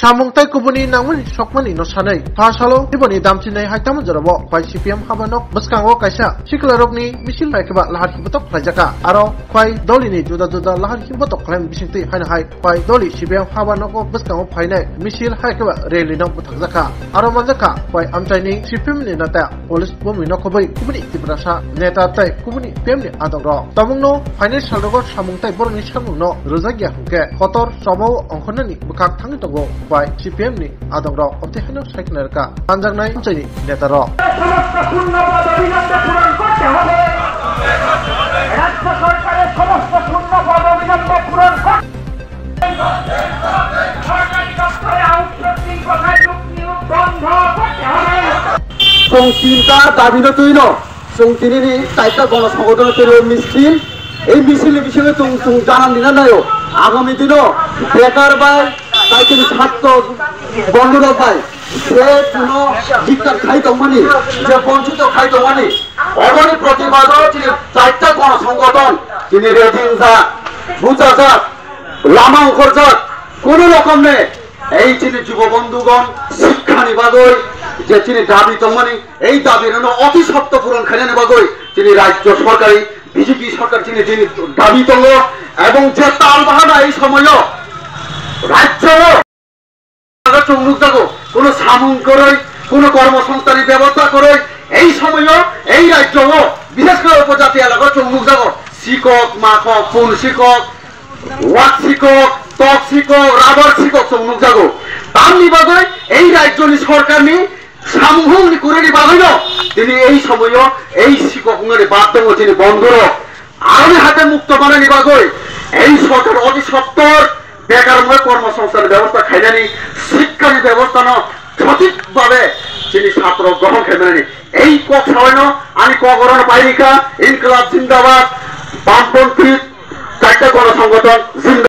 samungtai kubuni nangmani sokmani no sanai phasalo iboni damchinai haitama jarabo khwai CPM habanok bskango kaisa siklarokni misil laikba lahar hibatok khlajaka aro khwai dolini juda juda lahar hibatok khlaim bisingti haina hai khwai doli CPM habanok bskango phainai misil haikba rally nang puthakjaka aro manjaka khwai amchaini CPM ni nata police bumi no khobai kubuni tibrasa neta tai kubuni PM ni adogro tamungno financial rogo samungtai borni samungno rojagya hungke khotor sabau ongkhonani bukak thangi togo by CPM ni adogro obtehano saiknarka anjangnai amchaini netaro সংচিন্তার দাবিনো তৈল সংচিনি চারটা গণসংগঠন তৈরি মিছিল এই মিছিলের বিষয়ে জানান দিনা নাই আগামী দিনও বেকার বাই তাই তিনি ছাত্র বন্ধুরা পাই সে কোনো শিক্ষার খাইতমানি যে বঞ্চিত খাইতমানি অগণিত প্রতিবাদ তিনি চারটা গণসংগঠন তিনি রেজিং জাত বুচা জাত লামাঙ্কর জাত কোন রকমে এই তিনি যুব বন্ধুগণ শিক্ষা নিবাগই যে তিনি দাবি তমানি এই দাবির অতি সত্য পূরণ খেলে নেবাগই তিনি রাজ্য সরকারি বিজেপি সরকার তিনি দাবি তঙ্গ এবং যে তাল বাহানা এই সময় রাজ্য চমুক যাবো কোন সামুং করে কোন কর্মসংস্থানের ব্যবস্থা করে এই সময় এই রাজ্য বিশেষ করে উপজাতি এলাকা চমুক যাবো শিক্ষক মাখক কোন শিক্ষক ওয়াক শিক্ষক ত্বক শিক্ষক রাবার শিক্ষক চমুক যাবো তার নিবাগই এই রাজ্য সরকার নি সামুং করে নিবাগইল তিনি এই সময় এই শিক্ষক বাধ্য তিনি বন্ধ আরো হাতে মুক্ত মানে নিবাগই এই সরকার অতি সত্তর বেকারময় কর্মসংস্থানের ব্যবস্থা খাইনানি শিক্ষার ব্যবস্থা সঠিকভাবে তিনি ছাত্র গ্রহণ খেলেনি এই কক সামান্য আমি কগরণ পাইকা ইনকলাব জিন্দাবাদ বামপন্থী চারটা গণসংগঠন